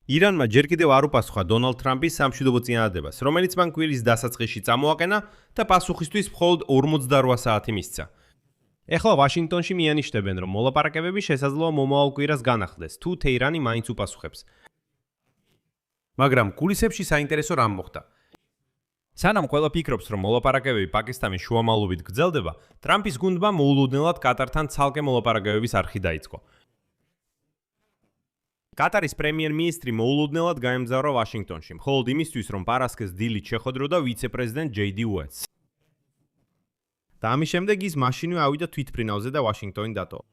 ირანმა ჯერ კიდევ არ უპასუხა დონალდ ტრამპის სამშვიდობო წინადადებას, რომელიც მან კვირის დასაწყისში წამოაყენა და პასუხისთვის მხოლოდ 48 საათი მისცა. ეხლა ვაშინგტონში მიანიშნებენ, რომ მოლაპარაკებები შესაძლოა მომავალ კვირას განახლდეს, თუ თეირანი მაინც უპასუხებს. მაგრამ კულისებში საინტერესო რამ მოხდა. სანამ ყველა ფიქრობს, რომ მოლაპარაკებები პაკისტანის შუამავლობით გრძელდება, ტრამპის გუნდმა მოულოდნელად კატართან ცალკე მოლაპარაკებების არხი დაიწყო. კატარის პრემიერ-მინისტრი მოულოდნელად გაემგზავრა ვაშინგტონში, მხოლოდ იმისთვის, რომ პარასკევს დილით შეხვედროდა ვიცე-პრეზიდენტ ჯეიდი უეტსს. და ამის შემდეგ ის მაშინვე ავიდა თვითმფრინავზე და ვაშინგტონი დატოვა.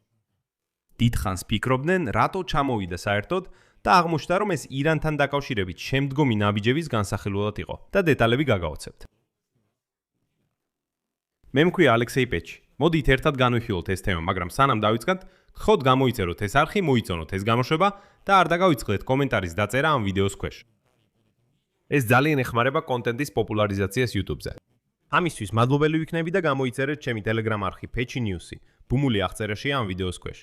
დიდხანს ფიქრობდნენ, რატო ჩამოვიდა საერთოდ და აღმოჩნდა, რომ ეს ირანთან დაკავშირებით შემდგომი ნაბიჯების განსახილველად იყო და დეტალები გაგაოცებთ. მე მქვია ალექსეი პეჩი. მოდით ერთად განვიხილოთ ეს თემა, მაგრამ სანამ დავიწყებთ, გთხოვთ გამოიწეროთ ეს არხი, მოიწონოთ ეს გამოშვება და არ დაგავიწყდეთ კომენტარის დაწერა ამ ვიდეოს ქვეშ. ეს ძალიან ეხმარება კონტენტის პოპულარიზაციას YouTube-ზე. ამისთვის მადლობელი ვიქნები და გამოიწერეთ ჩემი Telegram არხი Pechi News-ი. ბუმული აღწერაშია ამ ვიდეოს ქვეშ.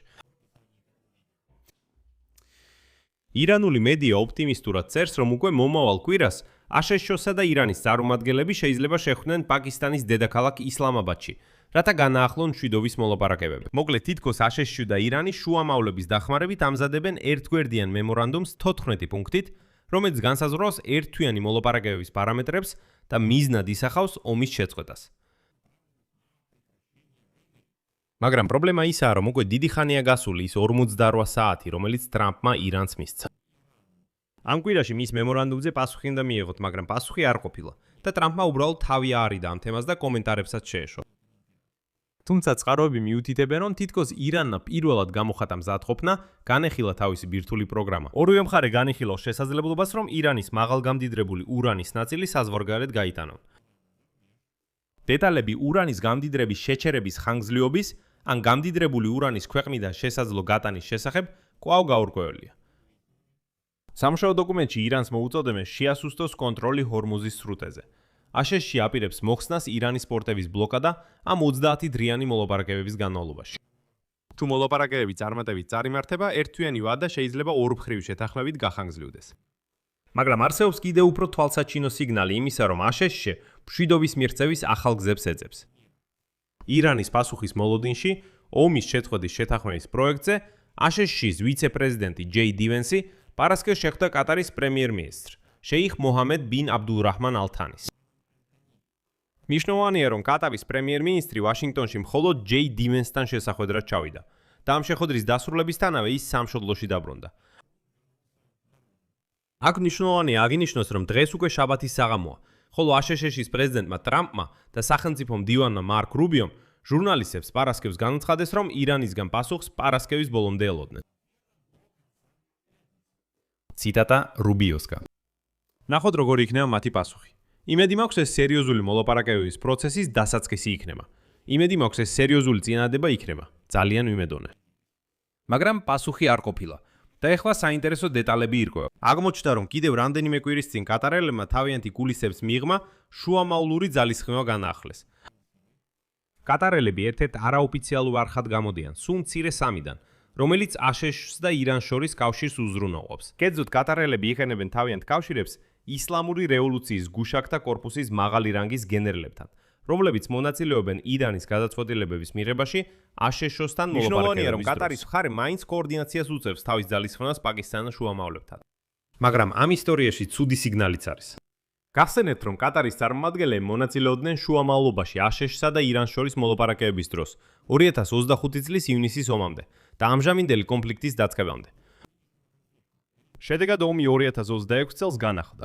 ირანული მედია ოპტიმისტურად წერს, რომ უკვე მომავალ კვირას აშშ-სა და ირანის წარმომადგენლები შეიძლება შეხვდნენ პაკისტანის დედაქალაქ ისლამაბადში, რათა განაახლონ მშვიდობის მოლაპარაკებები. მოკლედ თითქოს აშშ და ირანის შუამავლების დახმარებით ამზადებენ ერთგვერდიან მემორანდუმს 14 პუნქტით, რომელიც განსაზღვრავს ერთთვიანი მოლაპარაკებების პარამეტრებს და მიზნად ისახავს ომის შეწყვეტას. მაგრამ პრობლემა ისაა, რომ უკვე დიდი ხანია გასული ის 48 საათი, რომელიც ტრამპმა ირანს მისცა. ამ კვირაში მის მემორანდუმზე პასუხი უნდა მიიღოთ, მაგრამ პასუხი არ ყოფილა და ტრამპმა უბრალოდ თავი აარიდა ამ თემას და კომენტარებსაც შეეშვა. თუმცა წყაროები მიუთითებენ, რომ თითქოს ირანმა პირველად გამოხატა მზადყოფნა, განეხილა თავისი ბირთვული პროგრამა. ორივე მხარე განიხილავს შესაძლებლობას, რომ ირანის მაღალგამდიდრებული ურანის ნაწილი საზღვარგარეთ გაიტანონ. დეტალები ურანის გამდიდრების შეჩერების ხანგრძლივობის ან გამდიდრებული ურანის ქვეყნიდან შესაძლო გატანის შესახებ კვლავ გაურკვეველია. სამუშაო დოკუმენტში ირანს მოუწოდებენ შეასუსტოს კონტროლი ჰორმუზის სრუტეზე. აშშ-ში აპირებს მოხსნას ირანის პორტების ბლოკადა ამ 30 დღიანი მოლაპარაკებების განმავლობაში. თუ მოლაპარაკებები წარმატებით წარიმართება, ერთთვიანი ვადა შეიძლება ორმხრივი შეთანხმებით გახანგრძლივდეს. მაგრამ არსებობს კიდევ უფრო თვალსაჩინო სიგნალი იმისა, რომ აშშ მშვიდობის მიღწევის ახალ გზებს ეძებს. ირანის პასუხის მოლოდინში, ომის შეწყვეტის შეთანხმების პროექტზე, აშშ-ის ვიცე-პრეზიდენტი ჯეიდი ვენსი პარასკევს შეხვდა კატარის პრემიერ-მინისტრ შეიხ მოჰამედ ბინ აბდურაჰმან ალ-თანის. მნიშვნელოვანია, რომ კატარის პრემიერ-მინისტრი ვაშინგტონში მხოლოდ ჯეიდი ვენსთან შესახვედრად ჩავიდა და ამ შეხვედრის დასრულებისთანავე ის სამშობლოში დაბრუნდა. აქ მნიშვნელოვანია აღინიშნოს, რომ დღეს უკვე შაბათის საღამოა, ხოლო აშშ-ის პრეზიდენტმა ტრამპმა და სახელმწიფო მდივანმა მარკ რუბიომ ჟურნალისტებს პარასკევს განაცხადეს, რომ ირანისგან პასუხს პარასკევის ბოლომდე ელოდნენ. ციტატა რუბიოსგან. ნახოთ როგორი იქნება მათი პასუხი. იმედი მაქვს ეს სერიოზული მოლაპარაკებების პროცესის დასაწყისი იქნება. იმედი მაქვს ეს სერიოზული წინადადება იქნება. ძალიან ვიმედოვნე. მაგრამ პასუხი არ ყოფილა. და ეხლა საინტერესო დეტალები ირკვევა. აღმოჩნდა, რომ კიდევ რამდენიმე კვირის წინ კატარელებმა თავიანთი გულისებს მიღმა შუამავლური ძალისხმევა განაახლეს. კატარელები ერთ-ერთ არაოფიციალურ არხად გამოდიან, სულ მცირე სამიდან, რომელიც აშშ-ს და ირანს შორის კავშირს უზრუნავყოფს. კერძოდ კატარელები იყენებენ თავიანთ კავშირებს ისლამური რევოლუციის გუშაკთა კორპუსის მაღალი რანგის გენერლებთან, რომლებიც მონაწილეობენ ირანის გადაწყვეტილებების მიღებაში აშშ-სთან მოლაპარაკებების დროს. მნიშვნელოვანია, რომ კატარის მხარე მაინც კოორდინაციას უწევს თავის ძალისხმევას პაკისტანის შუამავლებთან. მაგრამ ამ ისტორიაში ცუდი სიგნალიც არის. გახსენებთ, რომ კატარის წარმომადგენლები მონაწილეობდნენ შუამავლობაში აშშ-სა და ირანს შორის მოლაპარაკებების დროს 2025 წლის ივნისის ომამდე და ამჟამინდელი კონფლიქტის დაწყებამდე. შედეგად ომი 2026 წელს განახლდა.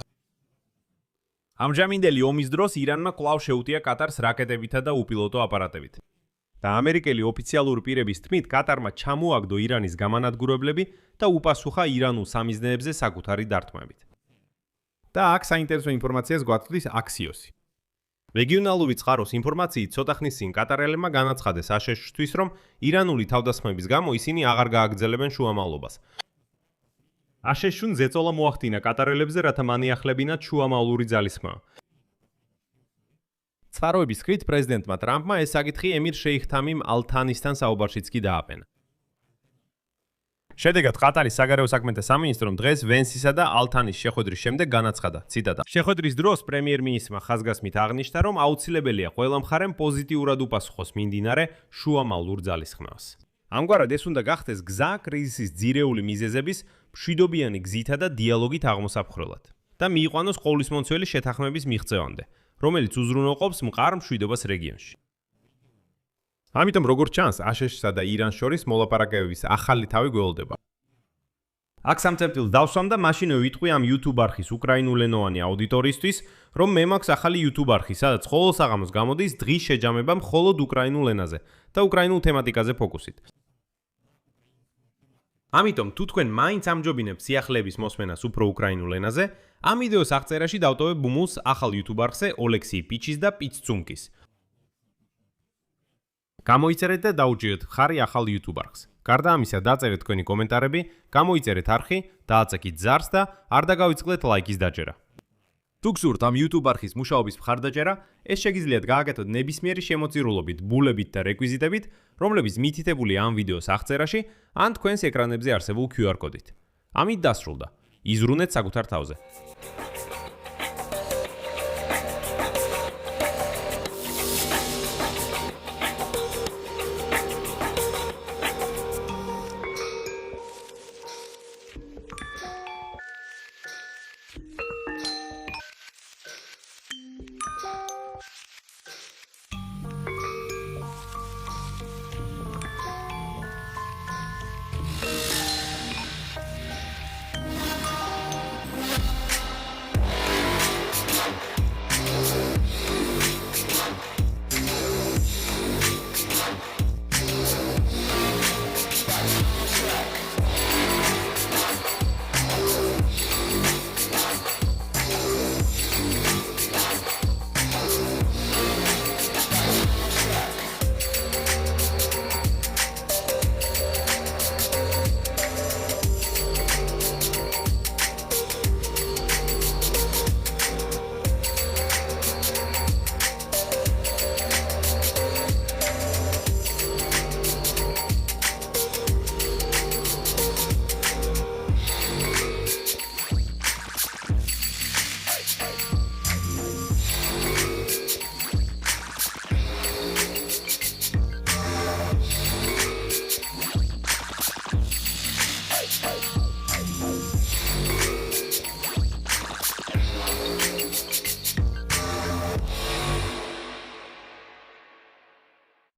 ამჟამინდელი ომის დროს ირანმა კვლავ შეუტია კატარს რაკეტებითა და უპილოტო აპარატებით. და ამერიკელი ოფიციალური პირების თქმით, კატარმა ჩამოაგდო ირანის გამანადგურებლები და უპასუხა ირანულ სამიზნეებზე საკუთარი დარტყმებით. და აქ საინტერესო ინფორმაციას გვაწვდის აქსიოსი. რეგიონალური წყაროს ინფორმაციით ცოტა ხნის წინ კატარელებმა განაცხადეს აშშ-თვის, რომ ირანული თავდასხმების გამო ისინი აღარ გააგრძელებენ შუამავლობას. აშშ-ს ზეწოლა მოახდინა კატარელებზე, რათა მანიახლებინათ შუამავლური ძალისხმევა. წყაროების თქმით, პრეზიდენტმა ტრამპმა ეს საკითხი ემირ შეიხ თამიმ ალ-თანისთან საუბარშიც კი დააყენა. შედეგად ყატარის საგარეო საქმეთა სამინისტრომ დღეს ვენსისა და ალთანის შეხვედრის შემდეგ განაცხადა, ციტატა: შეხვედრის დროს პრემიერ-მინისტრმა ხაზგასმით აღნიშნა, რომ აუცილებელია ყველა მხარემ პოზიტიურად უპასუხოს მიმდინარე შუამავლურ ძალისხმევას. ამგვარად ეს უნდა გახდეს გზა კრიზისის ძირეული მიზეზების მშვიდობიანი გზითა და დიალოგით აღმოსაფხრელად და მიიყვანოს ყოვლისმომცველი შეთანხმების მიღწევამდე, რომელიც უზრუნველყოფს მყარ მშვიდობას რეგიონში. ამიტომ როგორც ჩანს, აშშ-სა და ირანს შორის მოლაპარაკებების ახალი თავი გველდება. აქ სამწებდილ დავსვამ და მაშინვე ვიტყვი ამ YouTube არხის უკრაინულენოვანი აუდიტორიისთვის, რომ მე მაქვს ახალი YouTube არხი, სადაც ყოველ საღამოს გამოდის დღის შეჯამება მხოლოდ უკრაინულ ენაზე და უკრაინულ თემატიკაზე ფოკუსით. ამიტომ თუ თქვენ მაინც ამჯობინებთ სიახლეების მოსმენას უფრო უკრაინულ ენაზე, ამ ვიდეოს აღწერაში დავტოვებ ბუმულს ახალ YouTube არხზე ოლექსი პიჩის და პიცცუნკის. გამოიწერეთ და დაუჭირეთ მხარი ახალ YouTube არხს. გარდა ამისა, დაწერეთ თქვენი კომენტარები, გამოიწერეთ არხი, დააწექით ზარს და არ დაგავიწყდეთ ლაიქის დაჭერა. თუ გსურთ ამ YouTube არხის მუშაობის მხარდაჭერა, ეს შეგიძლიათ გააკეთოთ ნებისმიერი შემოწირულობით, ბულებით და რეკვიზიტებით, რომლებიც მითითებულია ამ ვიდეოს აღწერაში, ან თქვენს ეკრანებზე არსებულ QR კოდით. ამით დასრულდა. იზრუნეთ საკუთარ თავზე.